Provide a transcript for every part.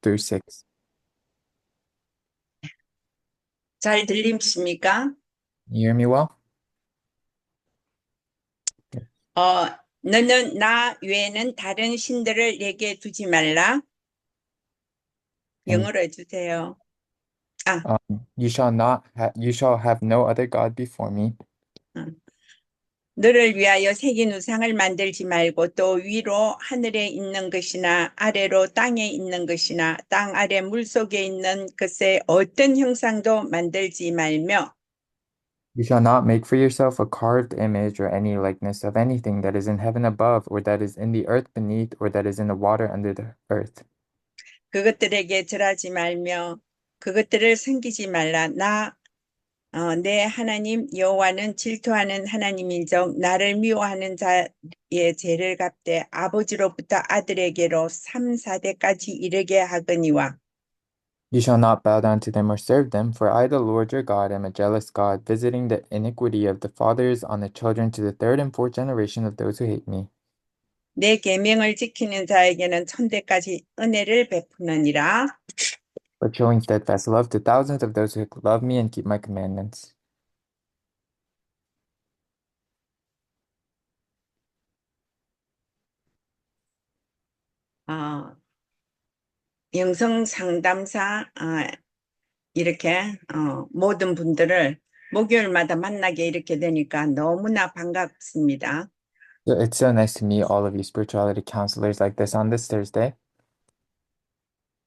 through 6. 잘 들리십니까? You hear me well? 너는 나 외에는 다른 신들을 내게 두지 말라. And 영어로 해주세요. 아, you shall have no other God before me. 음. 너를 위하여 새긴 우상을 만들지 말고 또 위로 하늘에 있는 것이나 아래로 땅에 있는 것이나 땅 아래 물속에 있는 것의 어떤 형상도 만들지 말며 You shall not make for yourself a carved image or any likeness of anything that is in heaven above, or that is in the earth beneath, or that is in the water under the earth. 그것들에게 절하지 말며 그것들을 섬기지 말라. 내 하나님 여호와는 질투하는 하나님인즉 나를 미워하는 자의 죄를 갚되 아버지로부터 아들에게로 3, 4대까지 이르게 하거니와 You shall not bow down to them or serve them, for I, the Lord your God, am a jealous God, visiting the iniquity of the fathers on the children to the third and fourth generation of those who hate me, 내 계명을 지키는 자에게는 천대까지 은혜를 베푸느니라. but showing steadfast love to thousands of those who love me and keep my commandments. 어, 영성 상담사 이렇게 모든 분들을 목요일마다 만나게 이렇게 되니까 너무나 반갑습니다. So it's so nice to meet all of you spirituality counselors like this on this Thursday.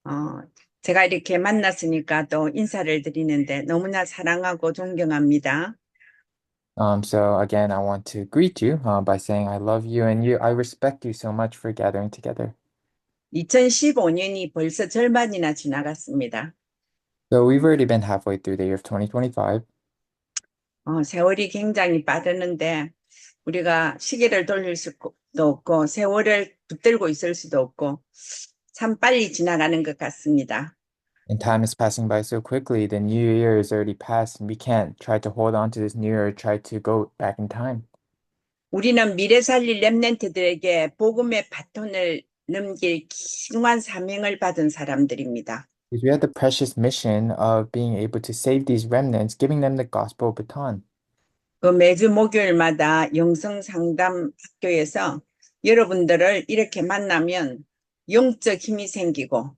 어, 제가 이렇게 만났으니까 또 인사를 드리는데 너무나 사랑하고 존경합니다. So again, I want to greet you by saying I love you and I respect you so much for gathering together. 2015년이 벌써 절반이나 지나갔습니다. So we've already been halfway through the year of 2025. 세월이 굉장히 빠르는데 우리가 시계를 돌릴 수도 없고 세월을 붙들고 있을 수도 없고 참 빨리 지나가는 것 같습니다. And time is passing by so quickly. The new year is already passed, and we can't try to hold on to this new year or try to go back in time. 우리는 미래 살릴 렘넌트들에게 복음의 바톤을 넘길 귀중한 사명을 받은 사람들입니다. Because we have the precious mission of being able to save these remnants, giving them the gospel baton. 그 매주 목요일마다 영성 상담 학교에서 여러분들을 이렇게 만나면 영적 힘이 생기고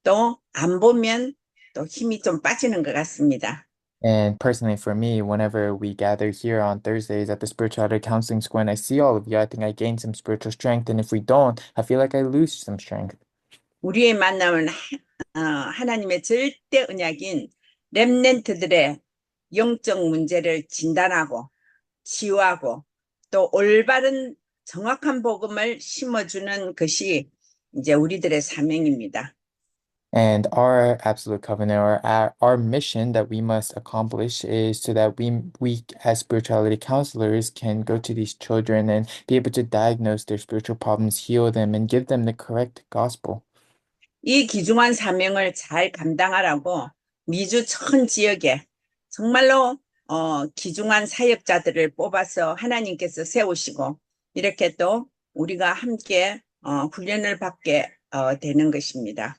또 안 보면 또 힘이 좀 빠지는 것 같습니다. And personally, for me, whenever we gather here on Thursdays at the Spirituality Counseling School and I see all of you, I think I gain some spiritual strength. And if we don't, I feel like I lose some strength. 우리의 만남은 하나님의 절대 언약인 렘넌트들의 영적 문제를 진단하고 치유하고 또 올바른 정확한 복음을 심어주는 것이 이제 우리들의 사명입니다. And our absolute covenant or our mission that we must accomplish is so that we as spirituality counselors can go to these children and be able to diagnose their spiritual problems, heal them, and give them the correct gospel. 이 귀중한 사명을 잘 감당하라고 미주 전 지역에 정말로 귀중한 사역자들을 뽑아서 하나님께서 세우시고 이렇게 또 우리가 함께 훈련을 받게 되는 것입니다.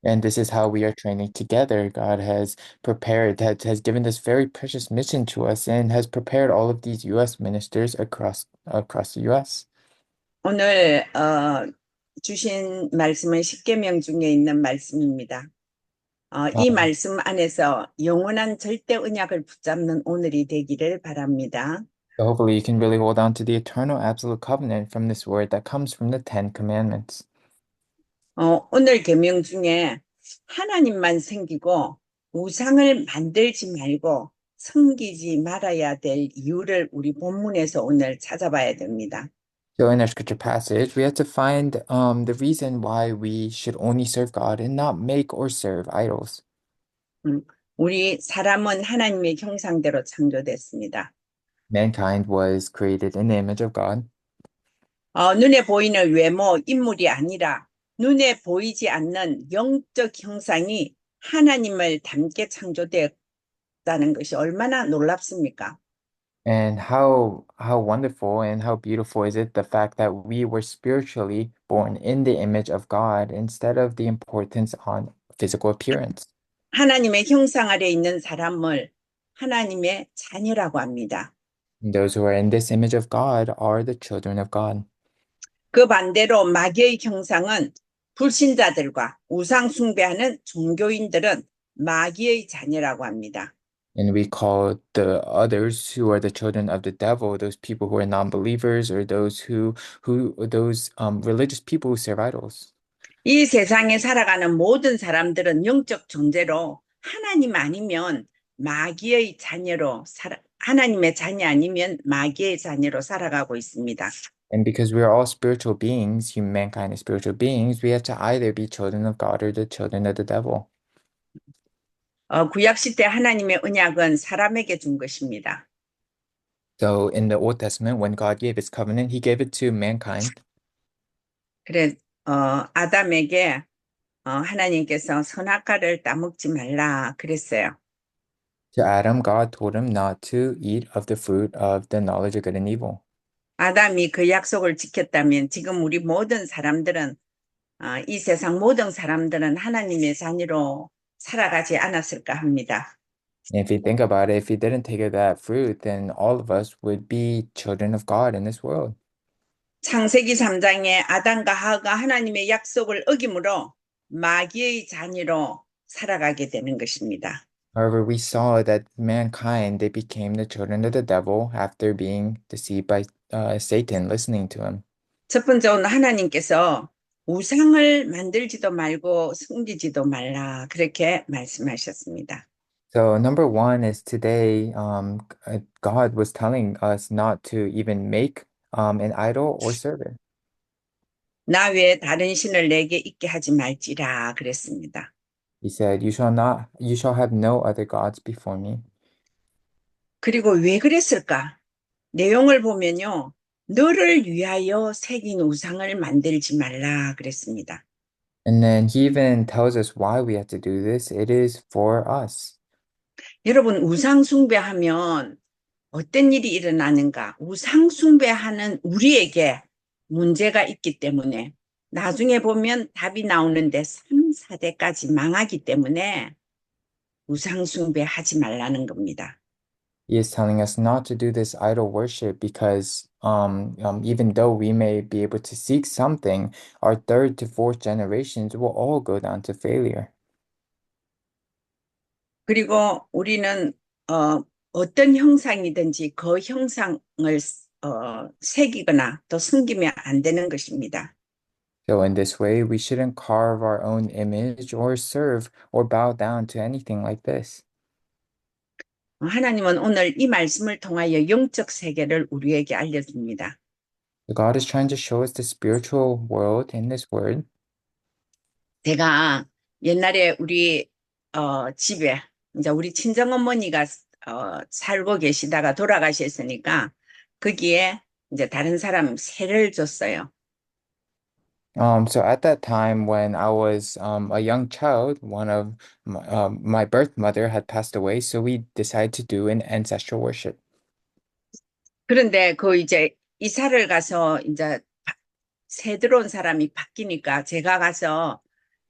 And this is how we are training together. God has prepared, has given this very precious mission to us and has prepared all of these U.S. ministers across the U.S. 오늘 주신 말씀은 십계명 중에 있는 말씀입니다. 이 Um, 말씀 안에서 영원한 절대 언약을 붙잡는 오늘이 되기를 바랍니다. so hopefully you can really hold on to the eternal absolute covenant from this word that comes from the Ten Commandments. 오늘 계명 중에 하나님만 섬기고 우상을 만들지 말고 섬기지 말아야 될 이유를 우리 본문에서 오늘 찾아봐야 됩니다. So in our scripture passage, we have to find the reason why we should only serve God and not make or serve idols. 음, 우리 사람은 하나님의 형상대로 창조됐습니다. Mankind was created in the image of God. 눈에 보이는 외모, 인물이 아니라 눈에 보이지 않는 영적 형상이 하나님을 닮게 창조되었다는 것이 얼마나 놀랍습니까? And how wonderful and how beautiful is it the fact that we were spiritually born in the image of God instead of the importance on physical appearance. 하나님의 형상 아래 있는 사람을 하나님의 자녀라고 합니다. And those who are in this image of God are the children of God. 그 반대로 마귀의 형상은 불신자들과 우상 숭배하는 종교인들은 마귀의 자녀라고 합니다. And we call the others who are the children of the devil, those people who are non-believers or those religious people who serve idols. 이 세상에 살아가는 모든 사람들은 영적 존재로 하나님 아니면 마귀의 자녀로 하나님의 자녀 아니면 마귀의 자녀로 살아가고 있습니다. And because we are all spiritual beings, humankind is spiritual beings, we have to either be children of God or the children of the devil. 구약 시대 하나님의 언약은 사람에게 준 것입니다. So in the Old Testament, when God gave his covenant, he gave it to mankind. 그래, 아담에게 하나님께서 선악과를 따먹지 말라 그랬어요. To Adam, God told him not to eat of the fruit of the knowledge of good and evil. 아담이 그 약속을 지켰다면 지금 우리 모든 사람들은 이 세상 모든 사람들은 하나님의 자녀로 살아가지 않았을까 합니다. And if you think about it, if he didn't take of that fruit, then all of us would be children of God in this world. 창세기 3장에 아담과 하와가 하나님의 약속을 어김으로 마귀의 자녀로 살아가게 되는 것입니다. However, we saw that mankind, they became the children of the devil after being deceived by Satan, listening to him. 첫 번째는 하나님께서 우상을 만들지도 말고 숨기지도 말라 그렇게 말씀하셨습니다. So number one is today, God was telling us not to even make an idol or serve it. 나 외에 다른 신을 내게 있게 하지 말지라 그랬습니다. He said, you shall have no other gods before me. 그리고 왜 그랬을까? 내용을 보면요. 너를 위하여 새긴 우상을 만들지 말라 그랬습니다. And then he even tells us why we have to do this. It is for us. 여러분, 우상 숭배하면 어떤 일이 일어나는가? 우상 숭배하는 우리에게 문제가 있기 때문에 나중에 보면 답이 나오는데 3, 4대까지 망하기 때문에 우상 숭배하지 말라는 겁니다. He is telling us not to do this idol worship because even though we may be able to seek something, our third to fourth generations will all go down to failure. 그리고 우리는 어떤 형상이든지 그 형상을 새기거나 또 숨기면 안 되는 것입니다. So in this way, we shouldn't carve our own image or serve or bow down to anything like this. 하나님은 오늘 이 말씀을 통하여 영적 세계를 우리에게 알려줍니다. So God is trying to show us the spiritual world in this word. 제가 옛날에 우리 집에 이제 우리 친정어머니가 살고 계시다가 돌아가셨으니까 거기에 이제 다른 사람 세를 줬어요. So at that time when I was a young child, one of my birth mother had passed away, so we decided to do an ancestral worship. 그런데 그 이제 이사를 가서 이제 새 들어온 사람이 바뀌니까 제가 가서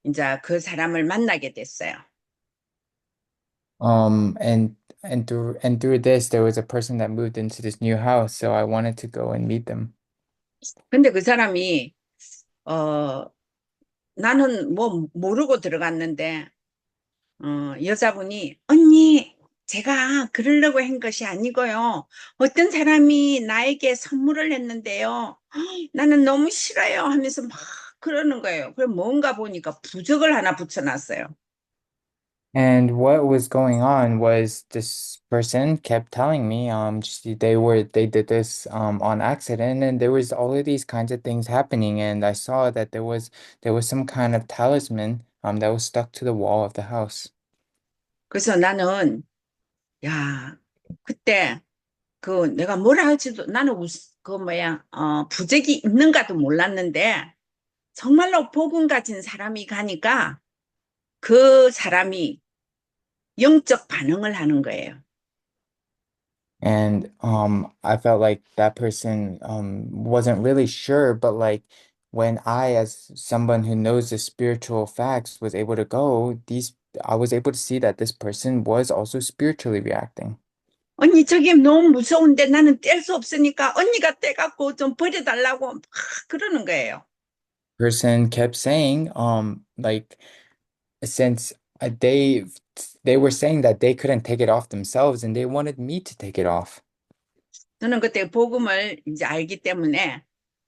이제 그 사람을 만나게 됐어요. And through this, there was a person that moved into this new house, so I wanted to go and meet them. 근데 그 사람이 어 나는 뭐 모르고 들어갔는데 여자분이 언니 제가 그러려고 한 것이 아니고요. 어떤 사람이 나에게 선물을 했는데요. 나는 너무 싫어요 하면서 막 그러는 거예요. 그럼 뭔가 보니까 부적을 하나 붙여놨어요. And what was going on was this person kept telling me they did this on accident, and there was all of these kinds of things happening, and I saw that there was some kind of talisman that was stuck to the wall of the house. 그래서 나는 야 그때 그 내가 뭐라 할지도 나는 그 뭐야 부적이 있는가도 몰랐는데 정말로 복음 가진 사람이 가니까 그 사람이 영적 반응을 하는 거예요. And I felt like that person wasn't really sure, but like when I, as someone who knows the spiritual facts, was able to go, these I was able to see that this person was also spiritually reacting. 언니, 저게 너무 무서운데 나는 뗄 수 없으니까 언니가 떼갖고 좀 버려달라고 막 그러는 거예요. Person kept saying, like since they were saying that they couldn't take it off themselves and they wanted me to take it off. 저는 그때 복음을 이제 알기 때문에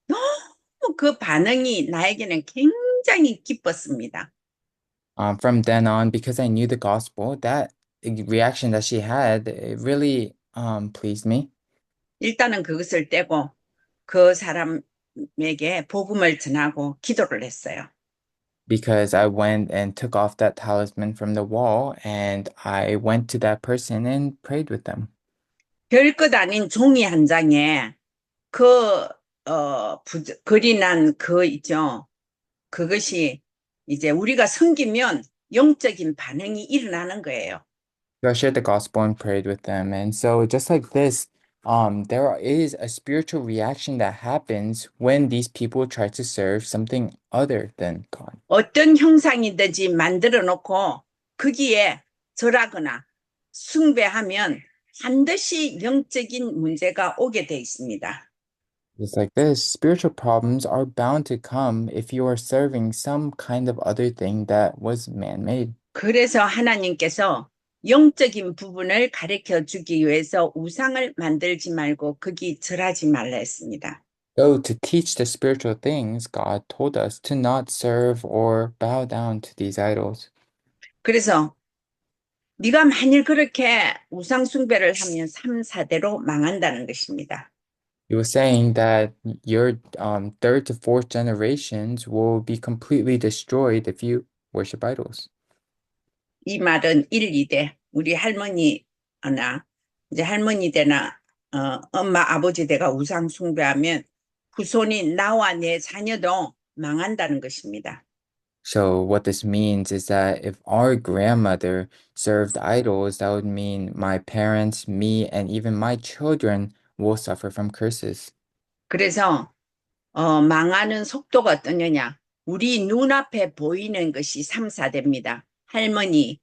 너무 그 반응이 나에게는 굉장히 기뻤습니다. From then on, because I knew the gospel, that reaction that she had, it really pleased me 일단은 그것을 떼고 그 사람에게 복음을 전하고 기도를 했어요. because I went and took off that talisman from the wall and I went to that person and prayed with them. 별것 아닌 종이 한 장에 그, 글이 난 그 있죠. 그것이 이제 우리가 섬기면 영적인 반응이 일어나는 거예요. So I shared the gospel and prayed with them. And so just like this, there is a spiritual reaction that happens when these people try to serve something other than God. 어떤 형상이든지 만들어 놓고 거기에 절하거나 숭배하면 반드시 영적인 문제가 오게 돼 있습니다. Just like this, spiritual problems are bound to come if you are serving some kind of other thing that was man-made. 그래서 하나님께서 영적인 부분을 가르쳐 주기 위해서 우상을 만들지 말고 거기 절하지 말라 했습니다. So to teach the spiritual things, God told us to not serve or bow down to these idols. 그래서 네가 만일 그렇게 우상 숭배를 하면 3, 4대로 망한다는 것입니다. He was saying that your third to fourth generations will be completely destroyed if you worship idols. 이 말은 1, 2대 우리 할머니나 이제 할머니 대나 엄마 아버지 대가 우상 숭배하면 후손이 나와 내 자녀도 망한다는 것입니다. So what this means is that if our grandmother served idols, that would mean my parents, me, and even my children will suffer from curses. 그래서 망하는 속도가 어떠냐냐. 우리 눈앞에 보이는 것이 3, 4대입니다. 할머니,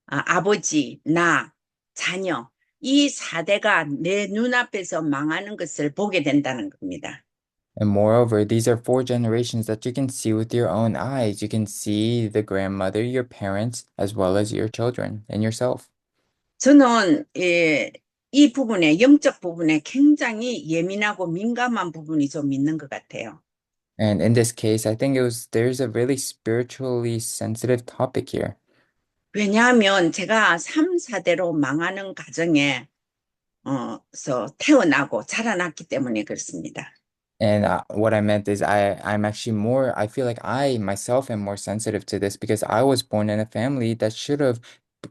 아버지, 나, 자녀. 이 4대가 내 눈앞에서 망하는 것을 보게 된다는 겁니다. And moreover, these are four generations that you can see with your own eyes. You can see the grandmother, your parents, as well as your children and yourself. 저는 이 부분에 영적 부분에 굉장히 예민하고 민감한 부분이 좀 있는 것 같아요. And in this case, I think there's a really spiritually sensitive topic here. 왜냐하면 제가 3, 4대로 망하는 가정에 태어나고 자라났기 때문에 그렇습니다. And what I meant is I'm actually I feel like I myself am more sensitive to this because I was born in a family that should have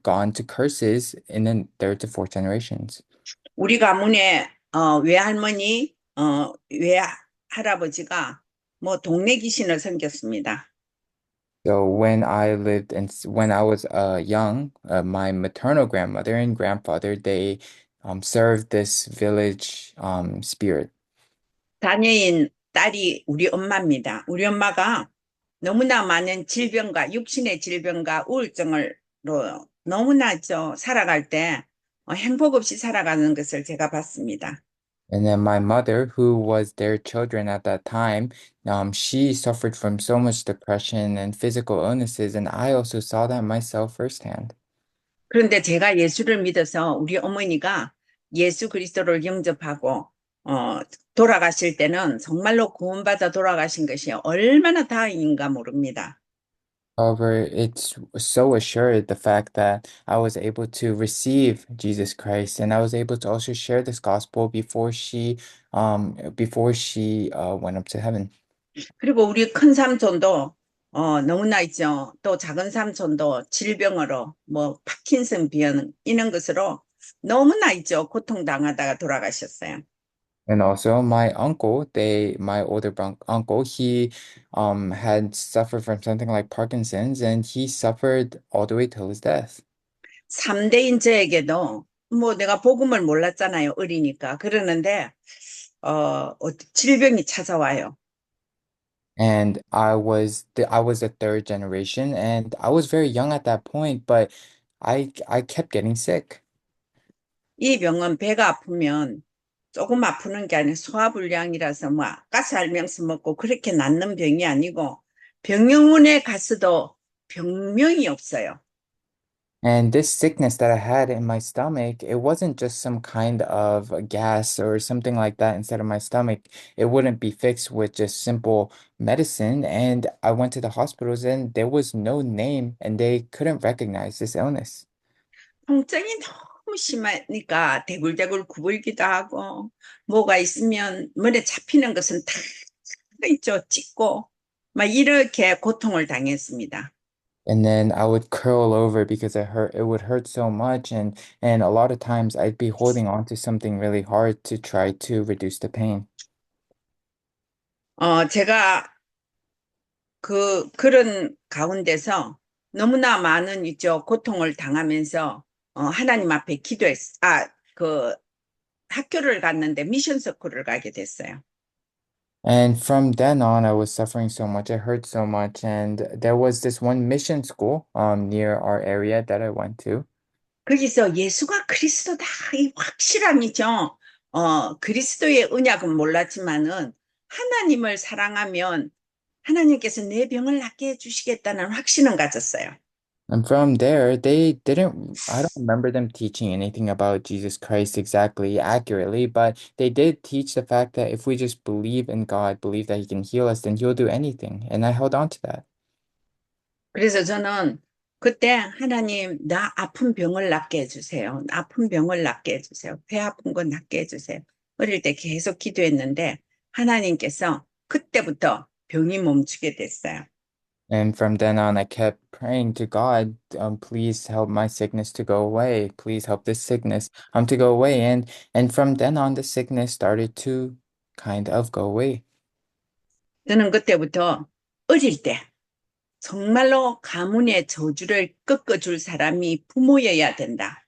gone to curses in the third to fourth generations. 우리 가문에 외할머니, 외할아버지가 뭐 동네 귀신을 섬겼습니다. So when I was young, my maternal grandmother and grandfather, they served this village spirit. 자녀인 딸이 우리 엄마입니다. 우리 엄마가 너무나 많은 질병과 육신의 질병과 우울증으로 너무나 살아갈 때 행복 없이 살아가는 것을 제가 봤습니다. And then my mother, who was their children at that time, she suffered from so much depression and physical illnesses, and I also saw that myself firsthand. 그런데 제가 예수를 믿어서 우리 어머니가 예수 그리스도를 영접하고 돌아가실 때는 정말로 구원받아 돌아가신 것이 얼마나 다행인가 모릅니다. However, it's so assured the fact that I was able to receive Jesus Christ, and I was able to also share this gospel before she went up to heaven. 그리고 우리 큰 삼촌도 너무나 있죠. 또 작은 삼촌도 질병으로 뭐 파킨슨 병 이런 것으로 너무나 있죠. 고통당하다가 돌아가셨어요. And also my older uncle, he had suffered from something like Parkinson's, and he suffered all the way till his death. 3대인 저에게도 뭐 내가 복음을 몰랐잖아요. 어리니까. 그러는데, 질병이 찾아와요. And I was the third generation and I was very young at that point, but I kept getting sick. 이 병은 배가 아프면 조금 아프는 게 아니라 소화불량이라서 뭐 가스알명스 먹고 그렇게 낫는 병이 아니고 병영문에 갔어도 병명이 없어요. And this sickness that I had in my stomach, it wasn't just some kind of a gas or something like that inside of my stomach. It wouldn't be fixed with just simple medicine. And I went to the hospitals and there was no name and they couldn't recognize this illness. 통증이 너무 심하니까 대굴대굴 구불기도 하고 뭐가 있으면 머리에 잡히는 것은 다 있죠. 찢고 막 이렇게 고통을 당했습니다. And then I would curl over because it would hurt so much. And a lot of times I'd be holding on to something really hard to try to reduce the pain. 제가 그런 가운데서 너무나 많은 이죠 고통을 당하면서 하나님 앞에 그 학교를 갔는데 미션 스쿨을 가게 됐어요. And from then on, I was suffering so much. It hurt so much. And there was this one mission school near our area that I went to. 거기서 예수가 그리스도다 이 확실함이죠. 그리스도의 언약은 몰랐지만은 하나님을 사랑하면 하나님께서 내 병을 낫게 해주시겠다는 확신은 가졌어요. And from there, I don't remember them teaching anything about Jesus Christ exactly accurately, but they did teach the fact that if we just believe in God, believe that He can heal us, then He'll do anything. And I held on to that. 그래서 저는 그때 하나님 나 아픈 병을 낫게 해주세요. 아픈 병을 낫게 해주세요. 배 아픈 거 낫게 해주세요. 어릴 때 계속 기도했는데 하나님께서 그때부터 병이 멈추게 됐어요. And from then on, I kept praying to God, please help my sickness to go away. Please help this sickness to go away. And from then on, the sickness started to kind of go away. 저는 그때부터 어릴 때 정말로 가문의 저주를 꺾어줄 사람이 부모여야 된다.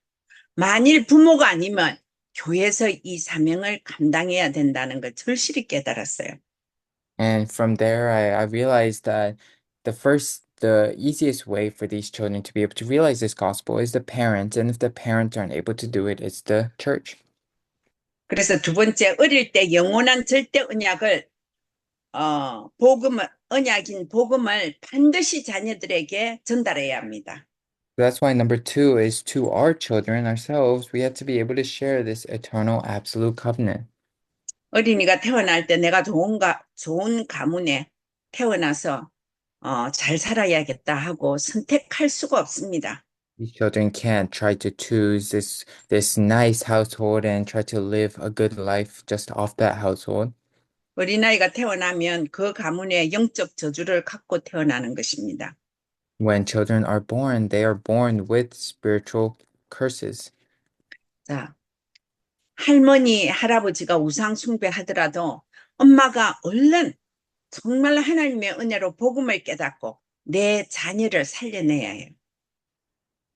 만일 부모가 아니면 교회에서 이 사명을 감당해야 된다는 걸 절실히 깨달았어요. And from there, I realized that the easiest way for these children to be able to realize this gospel is the parents. And if the parents aren't able to do it, it's the church. 그래서 두 번째, 어릴 때 영원한 절대 언약을, 언약인 복음을 반드시 자녀들에게 전달해야 합니다. That's why number two is to our children ourselves, we have to be able to share this eternal absolute covenant. 어린이가 태어날 때 내가 좋은 가문에 태어나서, 잘 살아야겠다 하고 선택할 수가 없습니다. These children can't try to choose this nice household and try to live a good life just off that household. 어린아이가 태어나면 그 가문의 영적 저주를 갖고 태어나는 것입니다. When children are born, they are born with spiritual curses. 자, 할머니, 할아버지가 우상 숭배하더라도 엄마가 얼른 정말 하나님의 은혜로 복음을 깨닫고 내 자녀를 살려내야 해요.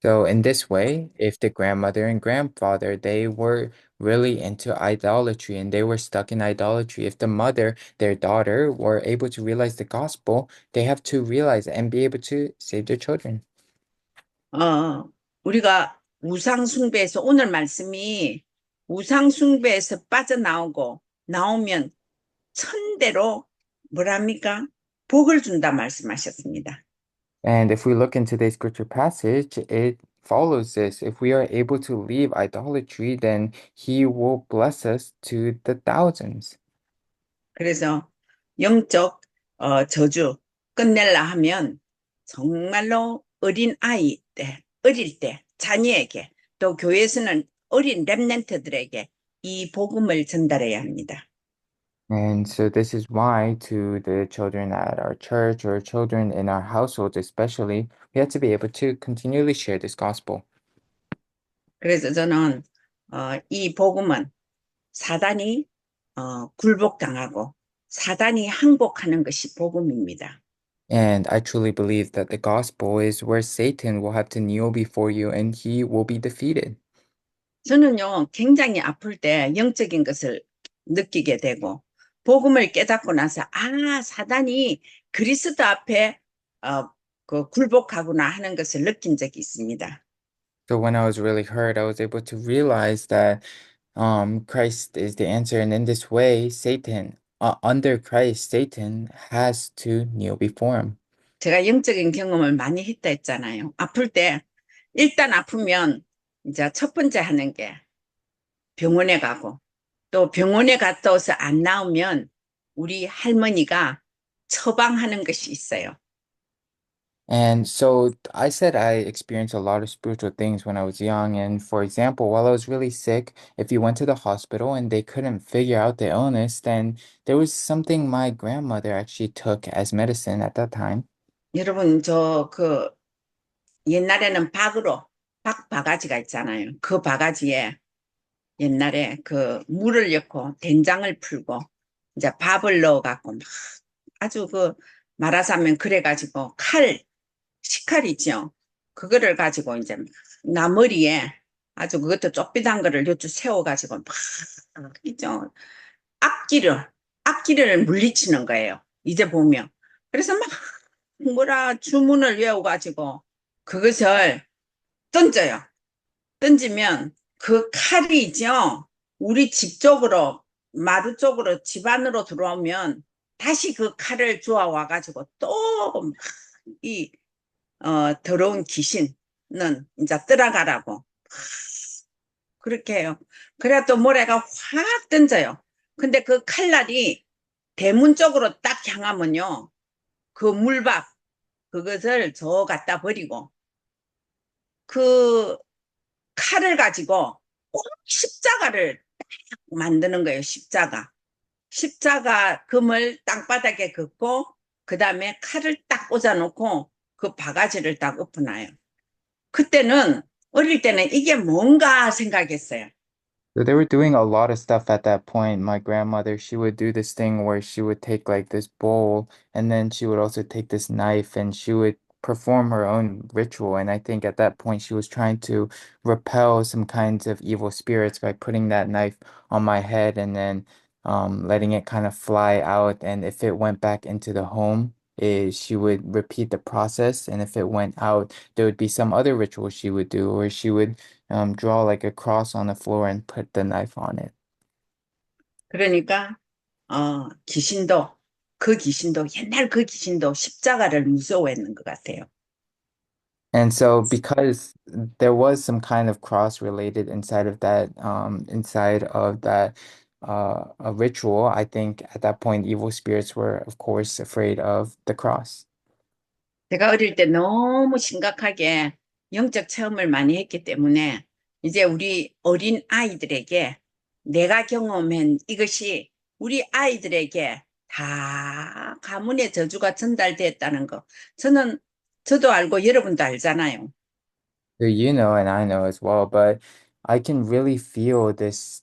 So in this way, if the grandmother and grandfather, they were really into idolatry and they were stuck in idolatry, if the mother, their daughter, were able to realize the gospel, they have to realize and be able to save their children. 우리가 우상 숭배에서 오늘 말씀이 우상 숭배에서 빠져나오고 나오면 천대로 뭐랍니까? 복을 준다 말씀하셨습니다. And if we look into this scripture passage, it follows this. If we are able to leave idolatry, then he will bless us to the thousands. 그래서 영적 저주 끝낼라 하면 정말로 어릴 때 자녀에게 또 교회에서는 어린 렘넌트들에게 이 복음을 전달해야 합니다. And so this is why to the children at our church or children in our households especially, we have to be able to continually share this gospel. 그래서 저는 이 복음은 사단이 굴복당하고 사단이 항복하는 것이 복음입니다. And I truly believe that the gospel is where Satan will have to kneel before you and he will be defeated. 저는요, 굉장히 아플 때 영적인 것을 느끼게 되고, 복음을 깨닫고 나서, 아, 사단이 그리스도 앞에, 어, 그 굴복하구나 하는 것을 느낀 적이 있습니다. So when I was really hurt, I was able to realize that Christ is the answer, and in this way, under Christ, Satan has to kneel before him. 제가 영적인 경험을 많이 했다 했잖아요. 아플 때, 일단 아프면, 이제 첫 번째 하는 게 병원에 가고, 또 병원에 갔다 와서 안 나오면 우리 할머니가 처방하는 것이 있어요. And so I said I experienced a lot of spiritual things when I was young. And for example, while I was really sick, if you went to the hospital and they couldn't figure out the illness, then there was something my grandmother actually took as medicine at that time. 여러분, 옛날에는 바가지가 있잖아요. 그 바가지에 옛날에 그 물을 넣고 된장을 풀고 이제 밥을 넣어갖고 막 아주 말하자면 그래가지고 식칼 있죠. 그거를 가지고 이제 막 나머리에 아주 그것도 쪼삐단 거를 요쪽 세워가지고 막 있죠. 앞길을, 앞길을 물리치는 거예요. 이제 보면. 그래서 막 주문을 외워가지고 그것을 던져요. 던지면 그 칼이 있죠. 우리 집 쪽으로, 마루 쪽으로, 집 안으로 들어오면 다시 그 칼을 주워 와가지고 또 이, 더러운 귀신은 이제 떠나가라고. 그렇게 해요. 그래야 또 모래가 확 던져요. 근데 그 칼날이 대문 쪽으로 딱 향하면요. 그 물밥, 그것을 저 갖다 버리고 그 칼을 가지고 꼭 십자가를 만드는 거예요. 십자가 금을 땅바닥에 긋고 그 다음에 칼을 딱 꽂아놓고 그 바가지를 딱 엎어놔요. 그때는 어릴 때는 이게 뭔가 생각했어요. So they were doing a lot of stuff at that point. My grandmother, she would do this thing where she would take like this bowl and then she would also take this knife and she would perform her own ritual. And I think at that point she was trying to repel some kinds of evil spirits by putting that knife on my head and then letting it kind of fly out. And if it went back into the home, she would repeat the process. And if it went out, there would be some other ritual she would do, or she would draw like a cross on the floor and put the knife on it. 그러니까 옛날 그 귀신도 십자가를 무서워했는 것 같아요. And so because there was some kind of cross related inside of that a ritual, I think at that point evil spirits were of course afraid of the cross. 제가 어릴 때 너무 심각하게 영적 체험을 많이 했기 때문에 이제 우리 어린 아이들에게 내가 경험한 이것이 우리 아이들에게 다 가문의 저주가 전달됐다는 거. 저도 알고 여러분도 알잖아요. So you know and I know as well, but I can really feel these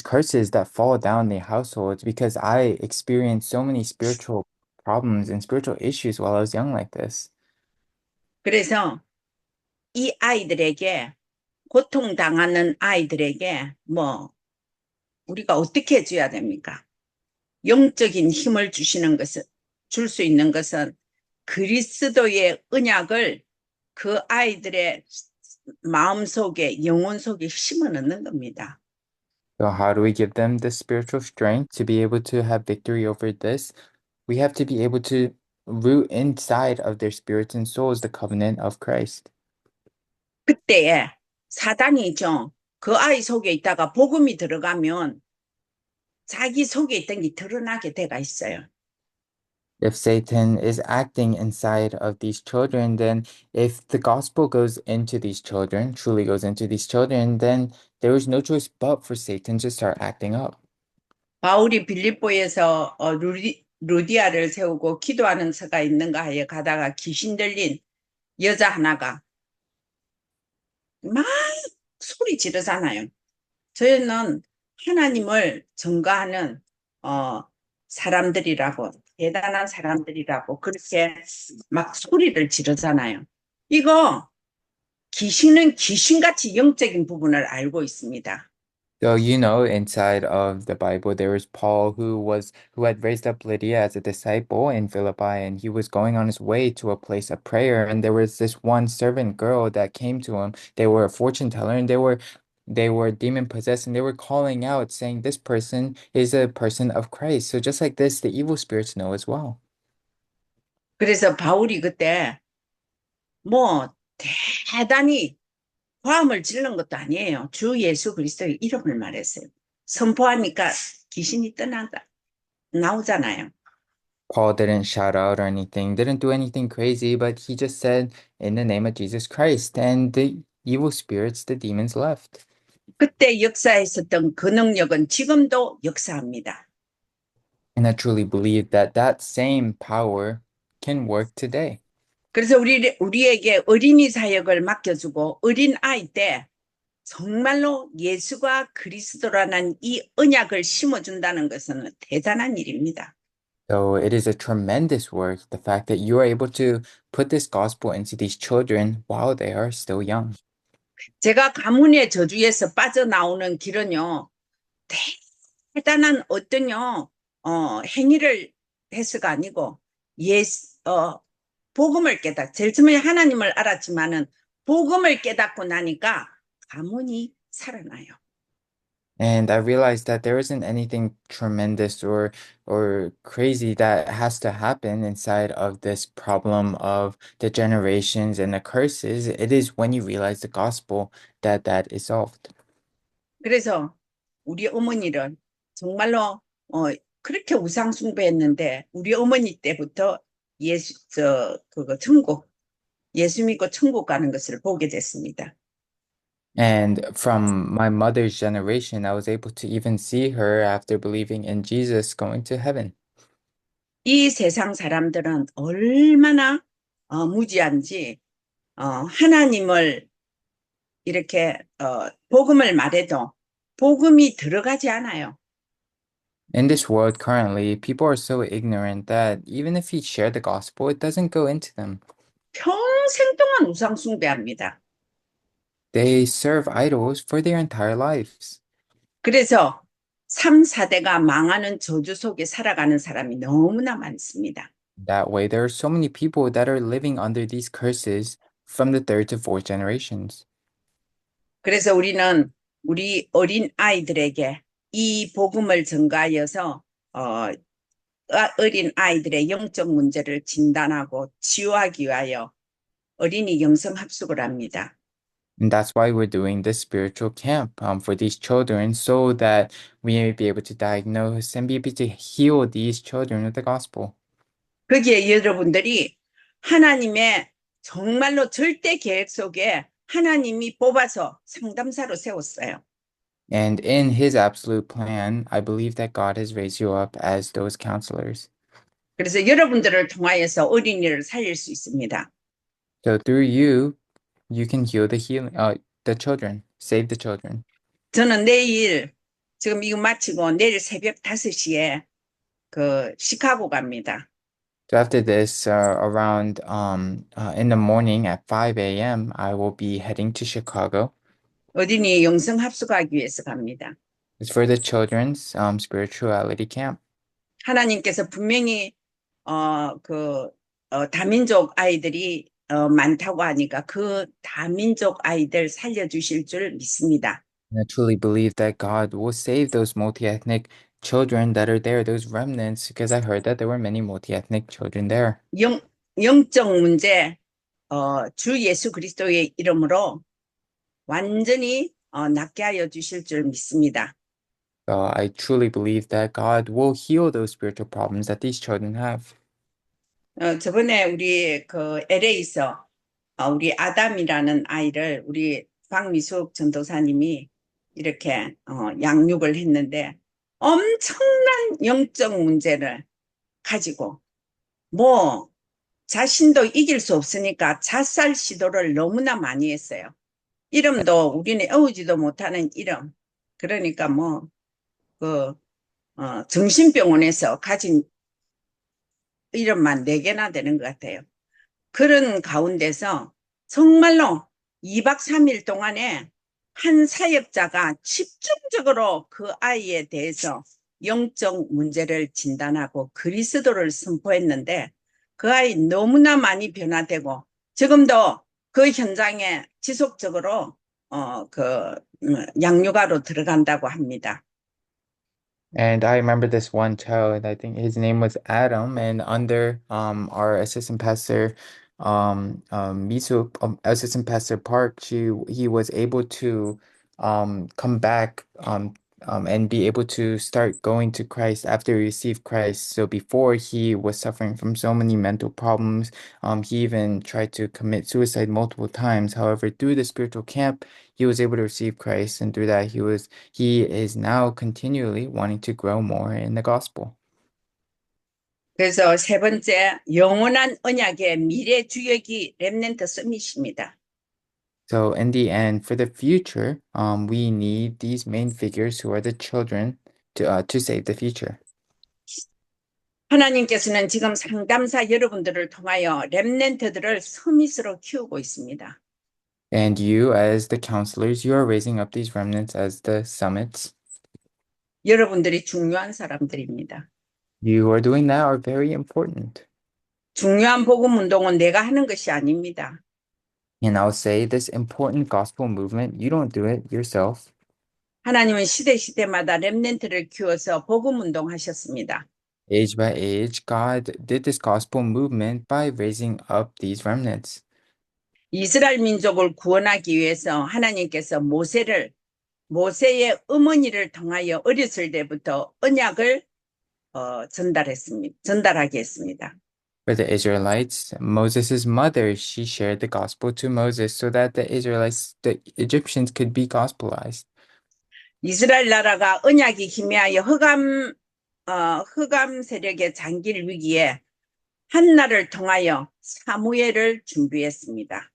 curses that fall down the households because I experienced so many spiritual problems and spiritual issues while I was young like this. 그래서 이 아이들에게 고통당하는 아이들에게 우리가 어떻게 해줘야 됩니까? 영적인 힘을 줄 수 있는 것은 그리스도의 언약을 그 아이들의 마음 속에, 영혼 속에 심어 넣는 겁니다. So how do we give them the spiritual strength to be able to have victory over this? We have to be able to root inside of their spirits and souls the covenant of Christ. 그때에 사단이죠. 그 아이 속에 있다가 복음이 들어가면 자기 속에 있던 게 드러나게 돼가 있어요. If Satan is acting inside of these children, then if the gospel goes into these children, truly goes into these children, then there is no choice but for Satan to start acting up. 바울이 빌립보에서 루디아를 세우고 기도하는 서가 있는가 하여 가다가 귀신 들린 여자 하나가 막 소리 지르잖아요. 저희는 하나님을 증거하는 사람들이라고 대단한 사람들이라고 그렇게 막 소리를 지르잖아요. 이거 귀신은 귀신같이 영적인 부분을 알고 있습니다. So, inside of the Bible, there was Paul who had raised up Lydia as a disciple in Philippi, and he was going on his way to a place of prayer. And there was this one servant girl that came to him. They were a fortune teller, and they were demon possessed, and they were calling out, saying, "This person is a person of Christ." So just like this, the evil spirits know as well. 그래서 바울이 그때 뭐 대단히 화음을 지른 것도 아니에요. 주 예수 그리스도의 이름을 말했어요. 선포하니까 귀신이 떠나다 나오잖아요. Paul didn't shout out or anything, didn't do anything crazy, but he just said, "In the name of Jesus Christ," and the evil spirits, the demons left. 그때 역사했었던 그 능력은 지금도 역사합니다. And I truly believe that that same power can work today. 그래서 우리에게 어린이 사역을 맡겨주고 어린 아이 때 정말로 예수가 그리스도라는 이 언약을 심어준다는 것은 대단한 일입니다. So it is a tremendous work, the fact that you are able to put this gospel into these children while they are still young. 제가 가문의 저주에서 빠져나오는 길은요, 대단한 어떤요, 행위를 해서가 아니고, 복음을 제일 처음에 하나님을 알았지만은, 복음을 깨닫고 나니까 가문이 살아나요. And I realized that there isn't anything tremendous or crazy that has to happen inside of this problem of the generations and the curses. It is when you realize the gospel that that is solved. 그래서 우리 어머니를 정말로, 그렇게 우상 숭배했는데, 우리 어머니 때부터 예수 믿고 천국 가는 것을 보게 됐습니다. And from my mother's generation, I was able to even see her after believing in Jesus going to heaven. 이 세상 사람들은 얼마나 무지한지 하나님을 이렇게 복음을 말해도 복음이 들어가지 않아요. In this world currently, people are so ignorant that even if you share the gospel, it doesn't go into them. 평생 동안 우상 숭배합니다. They serve idols for their entire lives. 그래서 3, 4대가 망하는 저주 속에 살아가는 사람이 너무나 많습니다. That way, there are so many people that are living under these curses from the third to fourth generations. 그래서 우리는 우리 어린 아이들에게 이 복음을 전가하여서 어린 아이들의 영적 문제를 진단하고 치유하기 위하여 어린이 영성 합숙을 합니다. And that's why we're doing this spiritual camp for these children so that we may be able to diagnose and be able to heal these children with the gospel. 거기에 여러분들이 하나님의 정말로 절대 계획 속에 하나님이 뽑아서 상담사로 세웠어요. And in his absolute plan, I believe that God has raised you up as those counselors. 그래서 여러분들을 통하여서 어린이를 살릴 수 있습니다. So through you, you can heal the children, save the children. 저는 내일 지금 이거 마치고 내일 새벽 5시에 그 시카고 갑니다. So after this, around in the morning at 5 a.m., I will be heading to Chicago. 어린이 영성 합숙하기 위해서 갑니다. It's for the children's spirituality camp. 하나님께서 분명히 다민족 아이들이 많다고 하니까 그 다민족 아이들 살려주실 줄 믿습니다. And I truly believe that God will save those multi-ethnic children that are there, those remnants, because I heard that there were many multi-ethnic children there. 영적 문제 주 예수 그리스도의 이름으로 완전히 낫게 하여 주실 줄 믿습니다. So I truly believe that God will heal those spiritual problems that these children have. 저번에 우리 그 LA에서 우리 아담이라는 아이를 우리 박미숙 전도사님이 이렇게 양육을 했는데 엄청난 영적 문제를 가지고 뭐 자신도 이길 수 없으니까 자살 시도를 너무나 많이 했어요. 이름도 우리는 외우지도 못하는 이름. 그러니까 정신병원에서 가진 이름만 4개나 되는 것 같아요. 그런 가운데서 정말로 2박 3일 동안에 한 사역자가 집중적으로 그 아이에 대해서 영적 문제를 진단하고 그리스도를 선포했는데 그 아이 너무나 많이 변화되고 지금도 그 현장에 지속적으로 양육하러 들어간다고 합니다. And I remember this one child, I think his name was Adam, and under our assistant pastor Misu assistant pastor Park, he was able to come back and be able to start going to Christ after he received Christ. So before he was suffering from so many mental problems, he even tried to commit suicide multiple times. However, through the spiritual camp, he was able to receive Christ, and through that he is now continually wanting to grow more in the gospel. 그래서 세 번째, 영원한 언약의 미래 주역이 렘넌트 서밋입니다. So in the end, for the future, we need these main figures who are the children to save the future. 하나님께서는 지금 상담사 여러분들을 통하여 렘넌트들을 서밋으로 키우고 있습니다. And you, as the counselors, you are raising up these remnants as the summits. 여러분들이 중요한 사람들입니다. You who are doing that are very important. 중요한 복음 운동은 내가 하는 것이 아닙니다. And I'll say this important gospel movement, you don't do it yourself. 하나님은 시대마다 렘넌트를 키워서 복음 운동하셨습니다. Age by age, God did this gospel movement by raising up these remnants. 이스라엘 민족을 구원하기 위해서 하나님께서 모세의 어머니를 통하여 어렸을 때부터 언약을 전달하게 했습니다. For the Israelites, Moses' mother, she shared the gospel to Moses so that the Egyptians could be gospelized. 이스라엘 나라가 언약이 희미하여 흑암 세력의 장길 위기에 한나를 통하여 사무엘을 준비했습니다.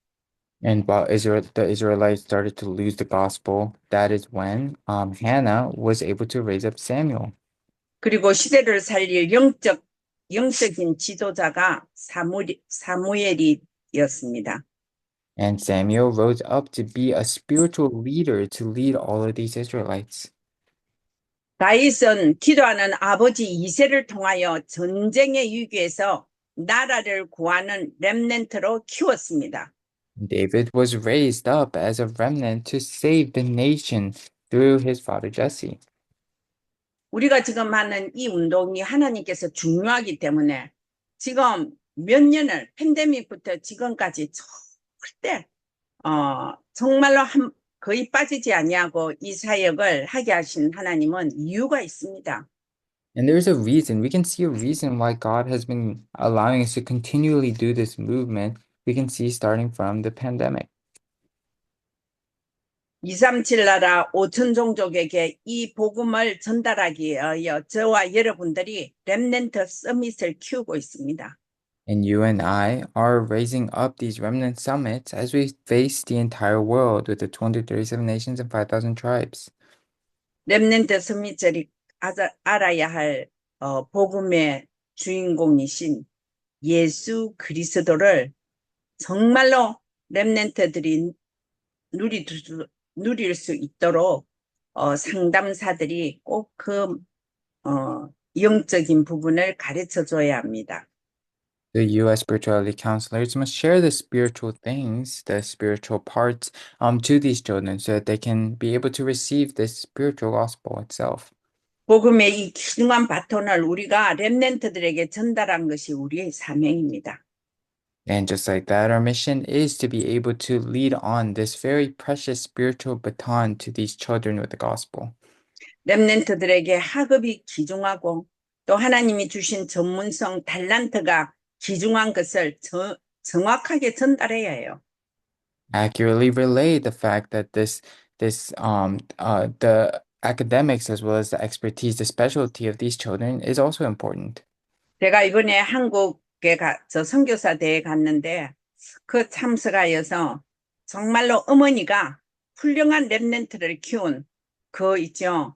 And while the Israelites started to lose the gospel, that is when Hannah was able to raise up Samuel. 그리고 시대를 살릴 영적인 지도자가 사무엘이었습니다. And Samuel rose up to be a spiritual leader to lead all of these Israelites. 다윗은 기도하는 아버지 이새를 통하여 전쟁의 위기에서 나라를 구하는 렘넌트로 키웠습니다. David was raised up as a remnant to save the nation through his father Jesse. 우리가 지금 하는 이 운동이 하나님께서 중요하기 때문에 지금 몇 년을 팬데믹부터 지금까지 절대 정말로 거의 빠지지 아니하고 이 사역을 하게 하신 하나님은 이유가 있습니다. And there's a reason. We can see a reason why God has been allowing us to continually do this movement. We can see starting from the pandemic. 237 나라 5천 종족에게 이 복음을 전달하기 위하여 저와 여러분들이 렘넌트 서밋을 키우고 있습니다. And you and I are raising up these remnant summits as we face the entire world with the 237 nations and 5,000 tribes. 렘넌트 서밋들이 알아야 할 복음의 주인공이신 예수 그리스도를 정말로 렘넌트들이 누릴 수 있도록 상담사들이 꼭 그 영적인 부분을 가르쳐 줘야 합니다. The U.S. spirituality counselors must share the spiritual things, the spiritual parts, to these children so that they can be able to receive this spiritual gospel itself. 복음의 이 귀중한 바톤을 우리가 렘넌트들에게 전달한 것이 우리의 사명입니다. And just like that, our mission is to be able to lead on this very precious spiritual baton to these children with the gospel. 렘넌트들에게 학업이 귀중하고 또 하나님이 주신 전문성, 탤런트가 귀중한 것을 정확하게 전달해야 해요. Accurately relay the fact that the academics as well as the expertise, the specialty of these children is also important. 제가 이번에 한국에 선교사 대회에 갔는데 그 참석하여서 정말로 어머니가 훌륭한 렘넌트를 키운 그 있죠.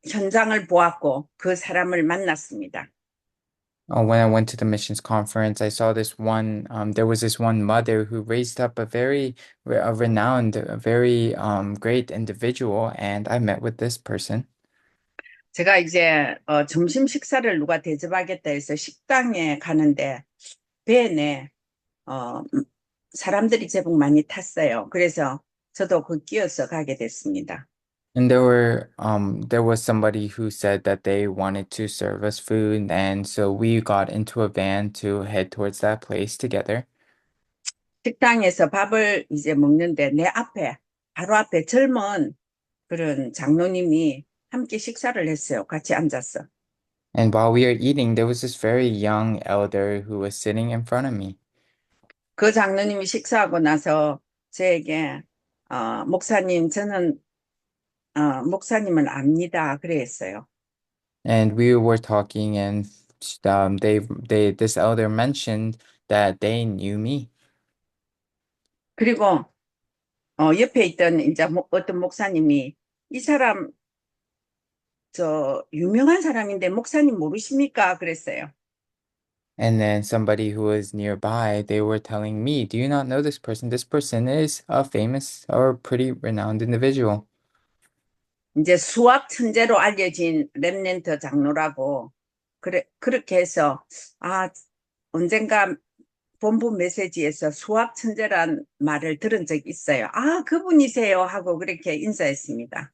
현장을 보았고 그 사람을 만났습니다. When I went to the missions conference, I saw this one, there was this one mother who raised up a very a renowned, a very great individual, and I met with this person. 제가 이제 점심 식사를 누가 대접하겠다 해서 식당에 가는데 배에 어, 사람들이 제법 많이 탔어요. 그래서 저도 그 끼어서 가게 됐습니다. And there was somebody who said that they wanted to serve us food, and so we got into a van to head towards that place together. 식당에서 밥을 이제 먹는데 내 앞에, 바로 앞에 젊은 그런 장로님이 함께 식사를 했어요. 같이 앉았어. And while we were eating, there was this very young elder who was sitting in front of me. 그 장로님이 식사하고 나서 저에게, 목사님, 저는, 목사님을 압니다. 그랬어요. And we were talking, and this elder mentioned that they knew me. 그리고, 옆에 있던 이제 어떤 목사님이 이 사람, 유명한 사람인데 목사님 모르십니까? 그랬어요. And then somebody who was nearby, they were telling me, "Do you not know this person? This person is a famous or pretty renowned individual." 이제 수학 천재로 알려진 렘넌트 장로라고, 그렇게 해서, 아, 언젠가 본부 메시지에서 수학 천재란 말을 들은 적 있어요. 아, 그분이세요 하고 그렇게 인사했습니다.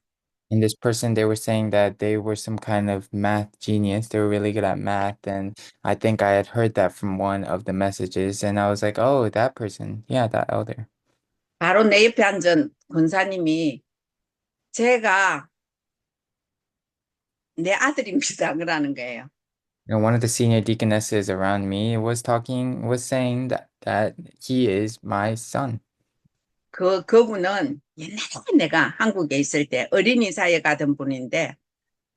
And this person, they were saying that they were some kind of math genius. They were really good at math. And I think I had heard that from one of the messages. And I was like, oh, that person. Yeah, that elder. 바로 내 옆에 앉은 권사님이 제가 내 아들입니다. 그러는 거예요. And one of the senior deaconesses around me was saying that he is my son. 그분은 옛날에 내가 한국에 있을 때 어린이 사회 가던 분인데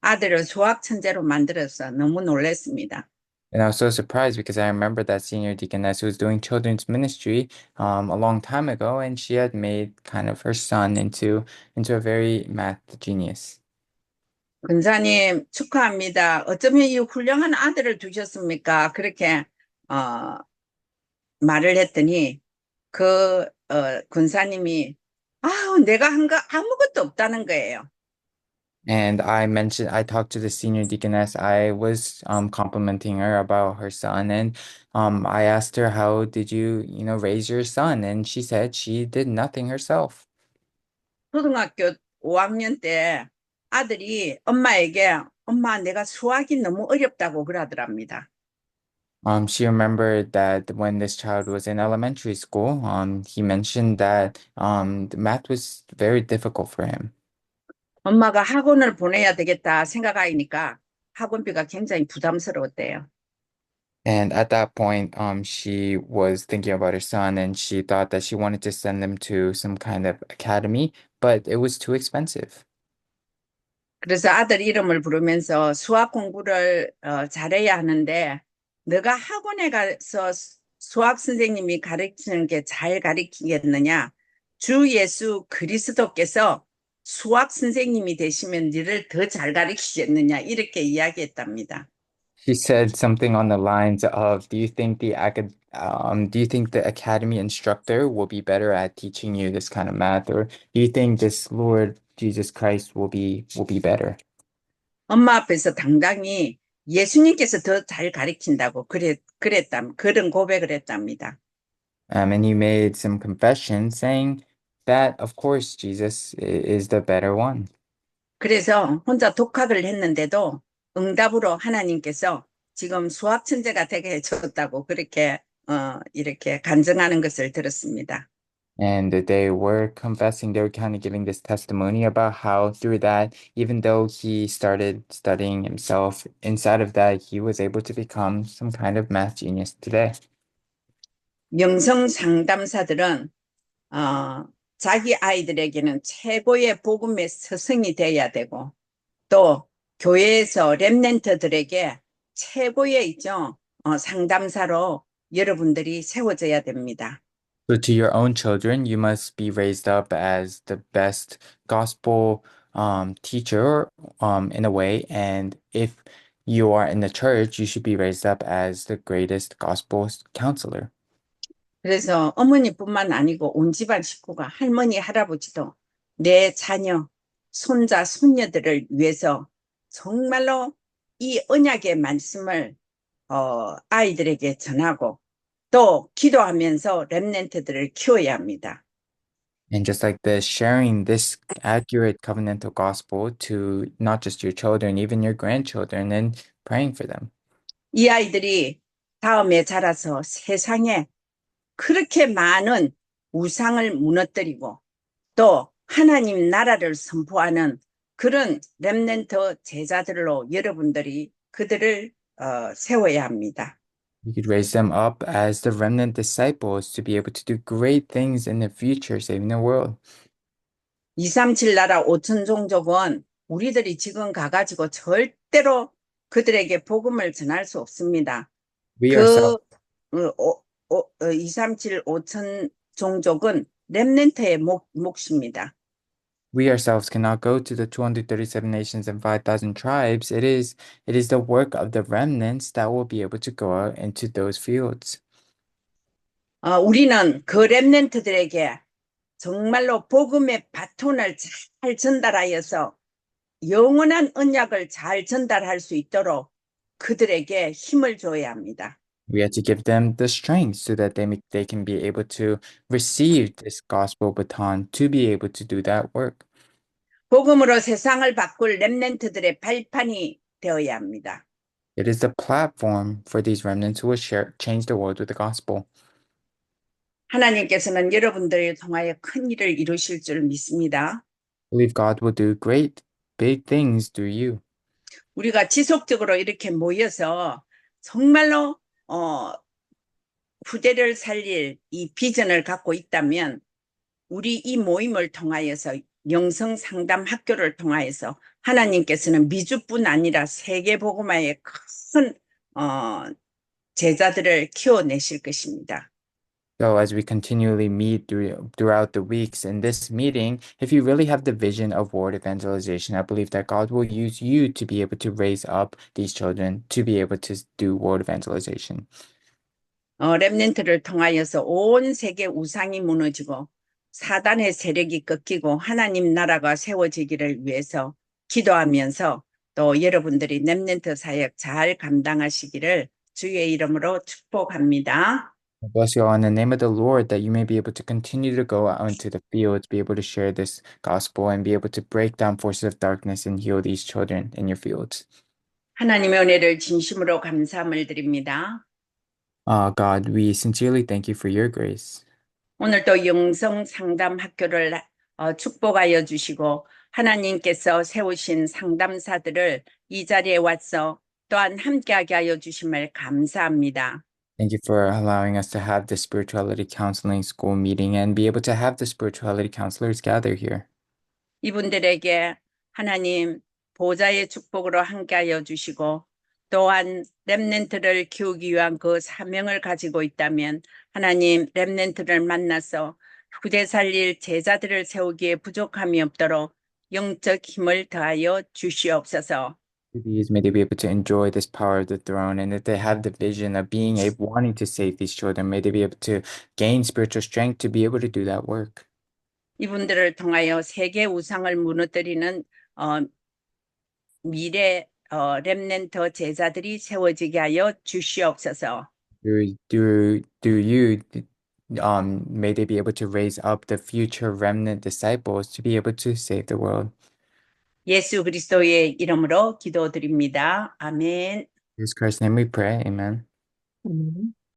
아들을 수학 천재로 만들어서 너무 놀랐습니다. And I was so surprised because I remember that senior deaconess who was doing children's ministry a long time ago, and she had made kind of her son into a very math genius. 권사님 축하합니다. 어쩌면 이 훌륭한 아들을 두셨습니까? 그렇게 어, 말을 했더니 권사님이 내가 한 거 아무것도 없다는 거예요. And I talked to the senior deaconess. I was complimenting her about her son, and I asked her, "How did you raise your son?" And she said she did nothing herself. 초등학교 5학년 때 아들이 엄마에게 엄마 내가 수학이 너무 어렵다고 그러더랍니다. She remembered that when this child was in elementary school, he mentioned that the math was very difficult for him. 엄마가 학원을 보내야 되겠다 생각하니까 학원비가 굉장히 부담스러웠대요. And at that point, she was thinking about her son, and she thought that she wanted to send them to some kind of academy, but it was too expensive. 그래서 아들 이름을 부르면서 수학 공부를 잘해야 하는데 너가 학원에 가서 수학 선생님이 가르치는 게 잘 가르치겠느냐? 주 예수 그리스도께서 수학 선생님이 되시면 너를 더 잘 가르치겠느냐? 이렇게 이야기했답니다. She said something on the lines of, do you think the academy instructor will be better at teaching you this kind of math, or do you think this Lord Jesus Christ will be better?" 엄마 앞에서 당당히 예수님께서 더 잘 가르친다고 그런 고백을 했답니다. And he made some confession saying that, of course, Jesus is the better one. 그래서 혼자 독학을 했는데도 응답으로 하나님께서 지금 수학 천재가 되게 해줬다고 그렇게 이렇게 간증하는 것을 들었습니다. And they were kind of giving this testimony about how through that, even though he started studying himself, inside of that, he was able to become some kind of math genius today. 영성 상담사들은 어, 자기 아이들에게는 최고의 복음의 스승이 돼야 되고 또 교회에서 렘넌트들에게 최고의 상담사로 여러분들이 세워져야 됩니다. So to your own children, you must be raised up as the best gospel teacher in a way. And if you are in the church, you should be raised up as the greatest gospel counselor. 그래서 어머니뿐만 아니고 온 집안 식구가 할머니, 할아버지도 내 자녀, 손자, 손녀들을 위해서 정말로 이 언약의 말씀을 아이들에게 전하고 또 기도하면서 렘넌트들을 키워야 합니다. And just like this, sharing this accurate covenantal gospel to not just your children, even your grandchildren, and praying for them. 이 아이들이 다음에 자라서 세상에 그렇게 많은 우상을 무너뜨리고 또 하나님 나라를 선포하는 그런 렘넌트 제자들로 여러분들이 그들을 세워야 합니다. You could raise them up as the remnant disciples to be able to do great things in the future, saving the world. 237 나라 5천 종족은 우리들이 지금 가가지고 절대로 그들에게 복음을 전할 수 없습니다. We 그 ourselves 237 5천 종족은 렘넌트의 몫입니다. we ourselves cannot go to the 237 nations and 5,000 tribes. It is the work of the remnants that will be able to go out into those fields. 우리는 그 렘넌트들에게 정말로 복음의 바톤을 잘 전달하여서 영원한 언약을 잘 전달할 수 있도록 그들에게 힘을 줘야 합니다. We have to give them the strength so that they can be able to receive this gospel baton to be able to do that work. 복음으로 세상을 바꿀 렘넌트들의 발판이 되어야 합니다. It is the platform for these remnants who will change the world with the gospel. 하나님께서는 여러분들을 통하여 큰 일을 이루실 줄 믿습니다. I believe God will do great, big things through you. 우리가 지속적으로 이렇게 모여서 정말로 후대를 살릴 이 비전을 갖고 있다면 우리 이 모임을 통하여서 영성 상담 학교를 통하여서 하나님께서는 미주뿐 아니라 세계 복음화의 큰 제자들을 키워내실 것입니다. So as we continually meet throughout the weeks in this meeting, if you really have the vision of world evangelization, I believe that God will use you to be able to raise up these children to be able to do world evangelization. 렘넌트를 통하여서 온 세계 우상이 무너지고 사단의 세력이 꺾이고 하나님 나라가 세워지기를 위해서 기도하면서 또 여러분들이 렘넌트 사역 잘 감당하시기를 주의 이름으로 축복합니다. I bless you all in the name of the Lord that you may be able to continue to go out into the fields, be able to share this gospel, and be able to break down forces of darkness and heal these children in your fields. 하나님의 은혜를 진심으로 감사함을 드립니다. God, we sincerely thank you for your grace. 오늘도 영성 상담 학교를 축복하여 주시고 하나님께서 세우신 상담사들을 이 자리에 와서 또한 함께하게 하여 주심을 감사합니다. Thank you for allowing us to have the spirituality counseling school meeting and be able to have the spirituality counselors gather here. 이분들에게 하나님 보좌의 축복으로 함께하여 주시고 또한 렘넌트를 키우기 위한 그 사명을 가지고 있다면 하나님 렘넌트를 만나서 후대 살릴 제자들을 세우기에 부족함이 없도록 영적 힘을 더하여 주시옵소서. These may they be able to enjoy this power of the throne, and if they have the vision of being able, wanting to save these children, may they be able to gain spiritual strength to be able to do that work. 이분들을 통하여 세계 우상을 무너뜨리는 미래 렘넌트 제자들이 세워지게 하여 주시옵소서. Through you, may they be able to raise up the future remnant disciples to be able to save the world. 예수 그리스도의 이름으로 기도드립니다. 아멘. In Jesus Christ's name we pray. Amen.